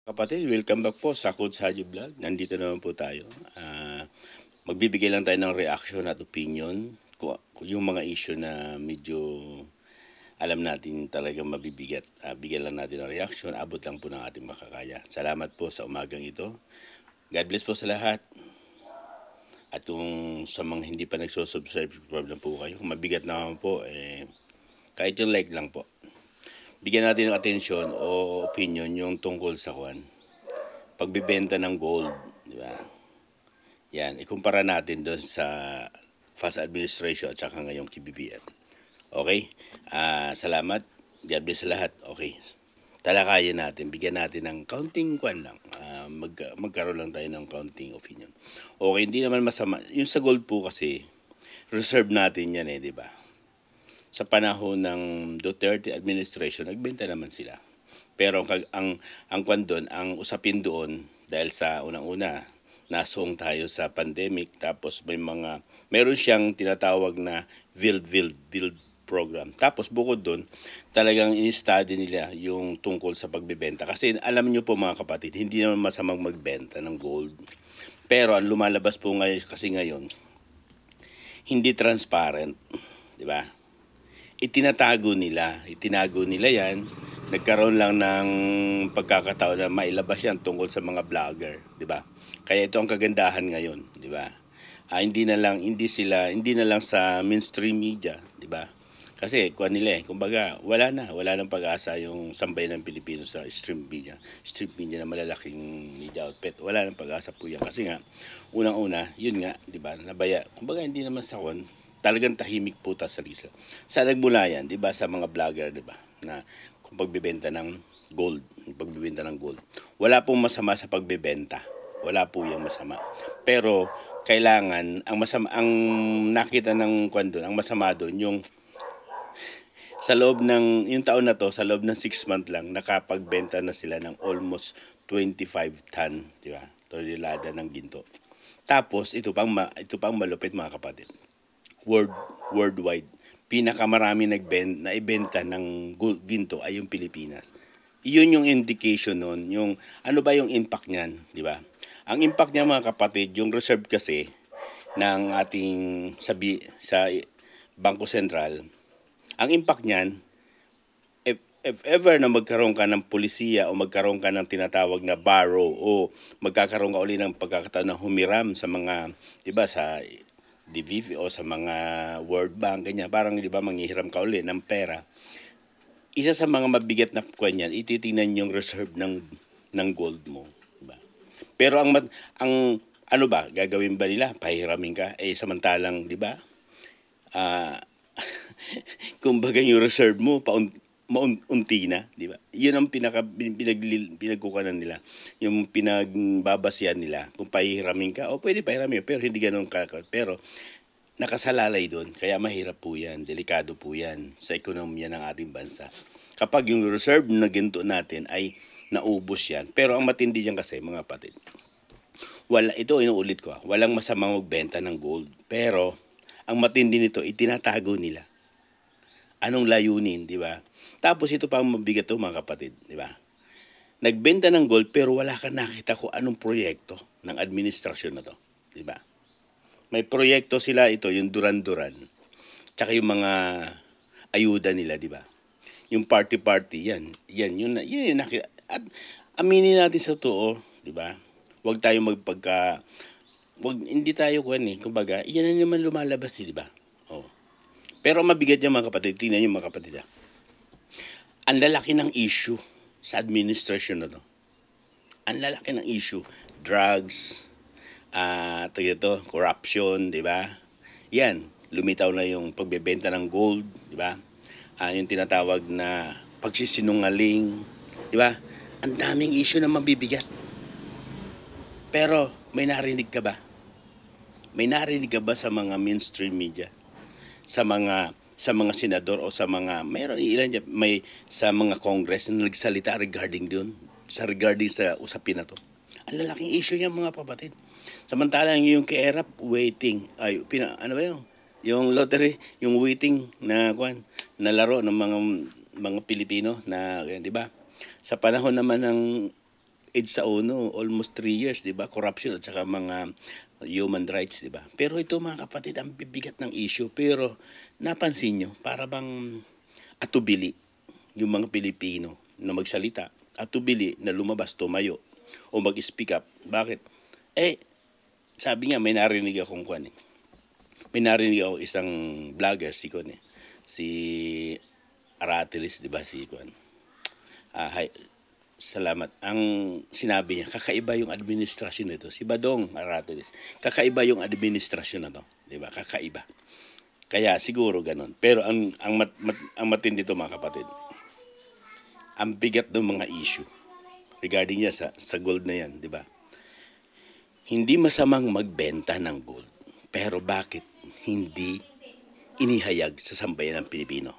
Kapatid, welcome back po sa Coach Haji Vlog. Nandito naman po tayo. Magbibigay lang tayo ng reaction at opinion. Yung mga issue na medyo alam natin talagang mabibigat. Bigyan lang natin ng reaction. Abot lang po ng ating makakaya. Salamat po sa umagang ito. God bless po sa lahat. At kung sa mga hindi pa nagsusubscribe, problem po kayo. Kung mabigat naman po, kahit yung like lang po. Bigyan natin ng atensyon o opinion yung tungkol sa pagbibenta ng gold, di ba? Yan, ikumpara natin doon sa Fast Administration at saka ngayong KBBM. Okay? Salamat. God bless sa lahat. Okay. Talakayin natin, bigyan natin ng counting lang. Magkaroon lang tayo ng counting opinion. Okay, hindi naman masama. Yung sa gold po kasi, reserve natin yan di ba? Sa panahon ng Duterte administration, nagbenta naman sila. Pero ang usapin doon, dahil sa unang-una, nasong tayo sa pandemic, tapos meron siyang tinatawag na build program. Tapos bukod doon, talagang in-study nila yung tungkol sa pagbebenta. Kasi alam niyo po mga kapatid, hindi naman masamang magbenta ng gold. Pero ang lumalabas po ngayon, hindi transparent, di ba? Itinago nila yan. Nagkaroon lang ng pagkakataon na mailabas yan tungkol sa mga vlogger, di ba? Kaya ito ang kagandahan ngayon, di ba? Hindi na lang sa mainstream media, di ba? Kasi kumbaga wala nang pag-asa yung sambayan ng Pilipino sa stream media na malalaking media outfit. Wala nang pag-asa po yan kasi nga unang-una, yun nga, di ba? Nabaya. Kumbaga hindi naman talagang tahimik po sa Rizal. Sa nagmula yan, 'di ba, sa mga vlogger, 'di ba, na kung pagbebenta ng gold. Wala pong masama sa pagbebenta. Wala po 'yung masama. Pero kailangan ang nakita ng ang masama doon yung sa loob ng yung taon na to, sa loob ng 6 months lang nakapagbenta na sila ng almost 25 ton, 'di ba? Tonelada ng ginto. Tapos ito pang malupit mga kapatid. Worldwide, pinakamarami naibenta ng ginto ay yung Pilipinas. Iyon yung indication noon, yung ano ba yung impact niyan, di ba? Ang impact niya mga kapatid, yung reserve kasi ng ating sa Bangko Sentral, ang impact niyan, if ever na magkaroon ka ng pulisiya o magkaroon ka ng tinatawag na borrow o magkakaroon ka uli ng pagkakataon na humiram sa mga, di ba, sa DBV o sa mga World Bank, ganyan, parang di ba manghihiram ka uli ng pera. Isa sa mga mabigat na kanyan, ititingnan yung reserve ng gold mo, di ba? Pero ang ano ba, gagawin ba nila? Pahiramin ka? Samantalang, di ba? Kumbaga yung reserve mo, maunti na, di ba? Yun ang pinagkukanan nila. Yung pinagbabasihan nila. Kung pahiramin ka, pwede pahiramin, pero hindi ganoon kakal. Pero nakasalalay doon, kaya mahirap po yan, delikado po yan sa ekonomiya ng ating bansa. Kapag yung reserve na ginto natin ay naubos yan. Pero ang matindi yan kasi, mga kapatid, ito inuulit ko, walang masamang magbenta ng gold. Pero ang matindi nito, itinatago nila. Anong layunin, di ba? Tapos ito pa ang mabigat to mga kapatid, di ba? Nagbenta ng gold pero wala kang nakita kung anong proyekto ng administrasyon na to, di ba? May proyekto sila ito, yung Duran-Duran. Tsaka yung mga ayuda nila, di ba? Yung party, yan yun nakita. At aminin natin sa totoo, di ba? Hindi tayo kumbaga, yan na naman lumalabas, di ba? Pero mabigat yung mga kapatid. Tingnan yung mga kapatid. Ang lalaki ng issue sa administration na to. Ang lalaki ng issue. Drugs, corruption, di ba? Yan, lumitaw na yung pagbebenta ng gold, di ba? Yung tinatawag na pagsisinungaling, di ba? Ang daming issue na mabibigat. Pero may narinig ka ba? May narinig ka ba sa mga mainstream media? Sa mga senador o sa mga sa mga congress na nagsalita regarding sa usapin na to. Ang lalaking issue niya mga kapatid. Samantalang yung kay ERAP waiting yung lottery, yung waiting na laro ng mga Pilipino na, di ba? Sa panahon naman ng age sa ONU, almost 3 years, di ba? Corruption at saka mga human rights, di ba? Pero ito mga kapatid, ang bibigat ng issue. Pero napansin nyo, para bang atubili yung mga Pilipino na magsalita, atubili na lumabas, tumayo, o mag-speak up. Bakit? Sabi nga, may narinig akong kwan eh. May narinig ako isang vlogger, si Kwan eh. Si Aratilis, di ba si Kwan? Salamat. Ang sinabi niya, kakaiba yung administrasyon nito. Si Badong Aratilis, kakaiba yung administrasyon na to. Di ba? Kakaiba. Kaya siguro ganun. Pero ang matindi dito mga kapatid, ang bigat ng mga issue regarding niya sa gold na yan, di ba? Hindi masamang magbenta ng gold. Pero bakit hindi inihayag sa sambayan ng Pilipino?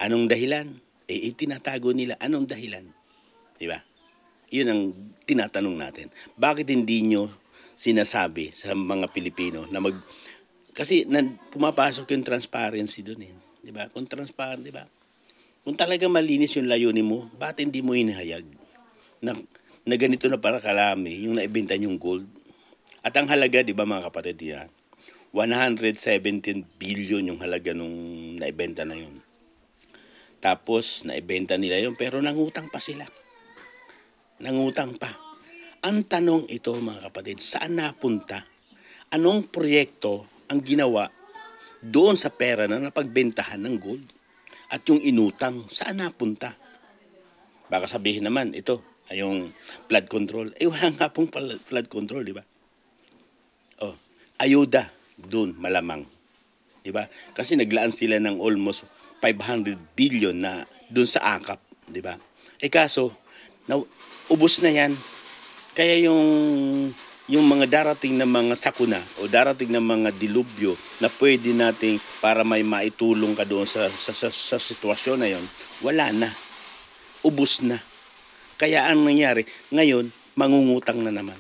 Anong dahilan? Itinatago nila. Anong dahilan? Diba? Yun ang tinatanong natin. Bakit hindi nyo sinasabi sa mga Pilipino na kasi pumapasok yung transparency doon eh. Diba? Kung transparent, diba? Kung talaga malinis yung layunin mo, bakit hindi mo inihayag na ganito na para kalami yung naibenta yung gold? At ang halaga, di ba mga kapatid, 117 billion yung halaga nung naibenta na yun. Tapos, naibenta nila yun, pero nangutang pa sila. Nangutang pa. Ang tanong ito, mga kapatid, saan napunta? Anong proyekto ang ginawa doon sa pera na napagbentahan ng gold? At yung inutang, saan napunta? Baka sabihin naman, ito, yung flood control. Wala nga pong flood control, di ba? Ayuda doon malamang. 'Di ba? Kasi naglaan sila ng almost 500 billion na doon sa AKAP, 'di ba? Kaso ubos na 'yan. Kaya yung mga darating na mga sakuna o darating na mga dilubyo na pwede nating para may maitulong ka doon sa sitwasyon na 'yon, wala na. Ubos na. Kaya ang nangyari, ngayon mangungutang na naman.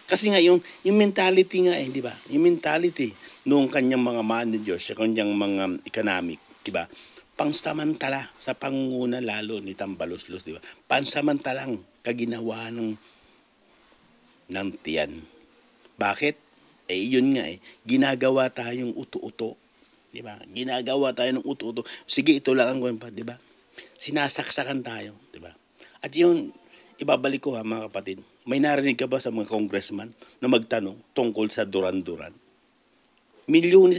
Kasi nga yung mentality nga di ba? Yung mentality noong kanyang mga managers, sa kanyang mga economic, di ba? Pangsamantala sa pangunguna lalo ni Tambaloslos, di ba? Pansamantalang kaginawa ng tiyan. Bakit? Yun nga ginagawa tayong uto-uto, di ba? Ginagawa tayo ng uto-uto. Sige, ito lang ang pa, di ba? Sinasaksakan tayo, di ba? At yun, ibabalik ko mga kapatid. May narinig ka ba sa mga congressman na magtanong tungkol sa Duran-Duran? Milyon,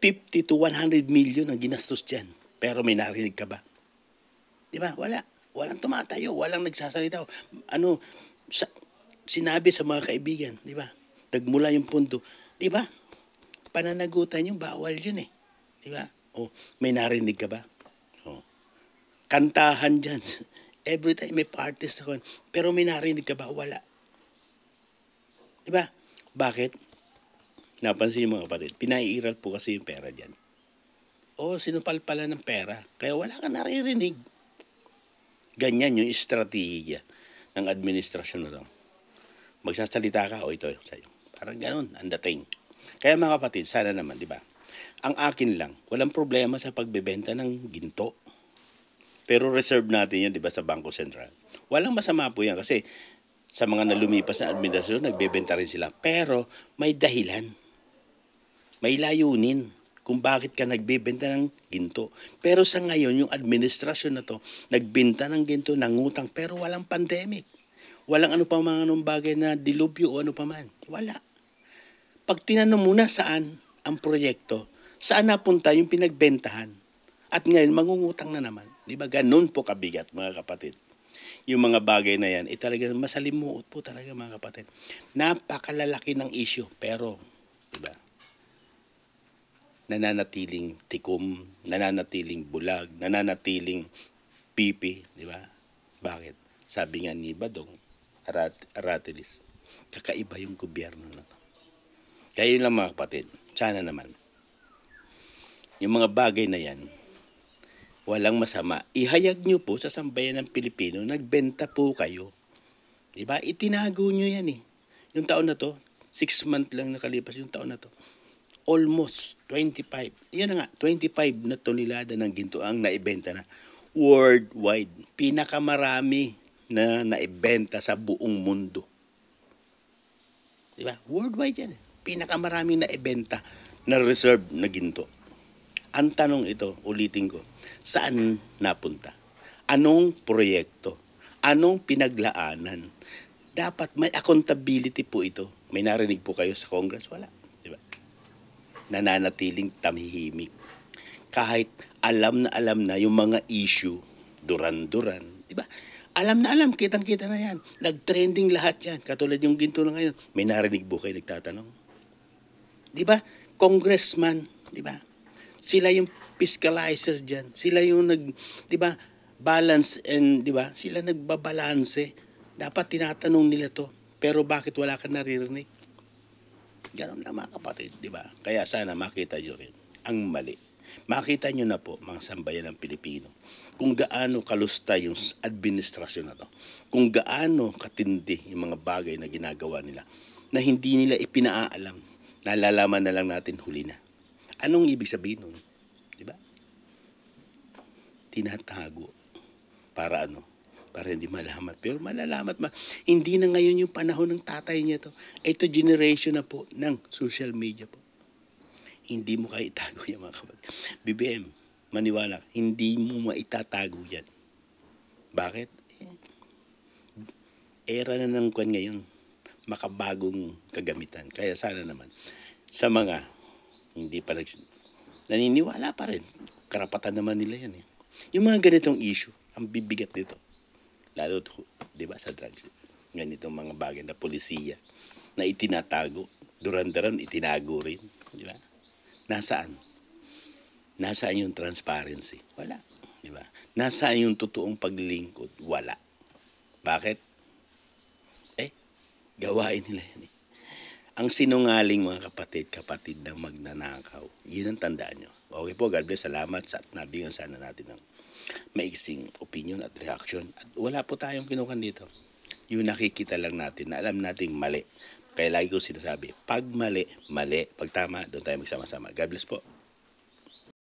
50 to 100 million ang ginastos dyan. Pero may narinig ka ba? Di ba? Wala. Walang tumatayo. Walang nagsasalita. Sinabi sa mga kaibigan. Di ba? Nagmula yung punto. Di ba? Pananagutan yung bawal yun eh. Di ba? May narinig ka ba? Kantahan dyan. Every time may parties ako. Pero may narinig ka ba? Wala. Diba? Bakit? Napansin niyo mga kapatid. Pinaiiral po kasi yung pera dyan. Sinupal pala ng pera. Kaya wala ka naririnig. Ganyan yung estratehiya ng administrasyon na to. Magsasalita ka, ito sa'yo. Parang ganun, ang dating. Kaya mga kapatid, sana naman, di ba? Ang akin lang, walang problema sa pagbebenta ng ginto. Pero reserve natin yan, di ba, sa Bangko Sentral. Walang masama po yan kasi sa mga nalumipas na administrasyon, nagbebenta rin sila. Pero may dahilan. May layunin kung bakit ka nagbebenta ng ginto. Pero sa ngayon, yung administrasyon na to, nagbenta ng ginto, nangutang, pero walang pandemic. Walang ano pa mga anong bagay na dilubyo o ano pa man. Wala. Pag tinanong muna saan ang proyekto, saan napunta yung pinagbentahan. At ngayon, mangungutang na naman. Di ba? Ganun po kabigat, mga kapatid. Yung mga bagay na yan, talagang masalimuot po talaga, mga kapatid. Napakalalaki ng issue. Pero, di ba? Nananatiling tikom, nananatiling bulag, nananatiling pipi, di ba? Bakit? Sabi nga ni Badong Aratilis, kakaiba yung gobyerno na to. Kaya yun lang mga kapatid, sana naman. Yung mga bagay na yan, walang masama. Ihayag nyo po sa sambayan ng Pilipino, nagbenta po kayo. Diba? Itinago nyo yan eh. Yung taon na to, 6 months lang nakalipas yung taon na to. Almost 25. Yan na nga, 25 na tonelada ng ginto ang naibenta na. Worldwide. Pinakamarami na naibenta sa buong mundo. Diba? Worldwide yan. Pinakamaraming naibenta na reserve na ginto. Ang tanong ito, ulitin ko, saan napunta? Anong proyekto? Anong pinaglaanan? Dapat may accountability po ito. May narinig po kayo sa Congress? Wala. Diba? Nananatiling tamhimik. Kahit alam na yung mga issue, duran-duran. Diba? Alam na alam, kitang-kita na yan. Nag-trending lahat yan. Katulad yung ginto na ngayon. May narinig po kayo nagtatanong? Diba? Congressman, diba? Sila yung fiscalizer dyan. Sila yung diba, balance and, diba, sila nagbabalanse. Dapat tinatanong nila to. Pero bakit wala ka naririnig? Ganun lang mga kapatid, diba? Kaya sana makita nyo rin ang mali. Makita nyo na po, mga sambayan ng Pilipino, kung gaano kalusta yung administrasyon na to. Kung gaano katindi yung mga bagay na ginagawa nila na hindi nila ipinaalam. Nalalaman na lang natin huli na. Anong ibig sabihin nun? Diba? Tinatago. Para ano? Para hindi malaman. Pero malalaman. Hindi na ngayon yung panahon ng tatay niya to. Ito generation na po ng social media po. Hindi mo kaya itago yan mga kapatid. BBM, maniwala, hindi mo maitatago yan. Bakit? Era na ng kwan ngayon. Makabagong kagamitan. Kaya sana naman, sa mga hindi pa naniniwala pa rin. Karapatan naman nila yan. Yung mga ganitong issue, ang bibigat nito. Lalo, di ba, sa drugs. Ganitong mga bagay na polisiya na itinatago. Duran-duran, itinago rin. Di ba? Nasaan? Nasaan yung transparency? Wala. Di ba? Nasaan yung totoong paglilingkod? Wala. Bakit? Gawain nila yan. Ang sinungaling mga kapatid na magnanakaw. Yun ang tandaan nyo. Okay po, God bless. Salamat sa nabigyan sana natin ng maiksing opinion at reaction. At wala po tayong kinukan dito. Yung nakikita lang natin na alam nating mali. Kaya lagi ko sinasabi, pag mali, mali. Pag tama, doon tayo magsama-sama. God bless po.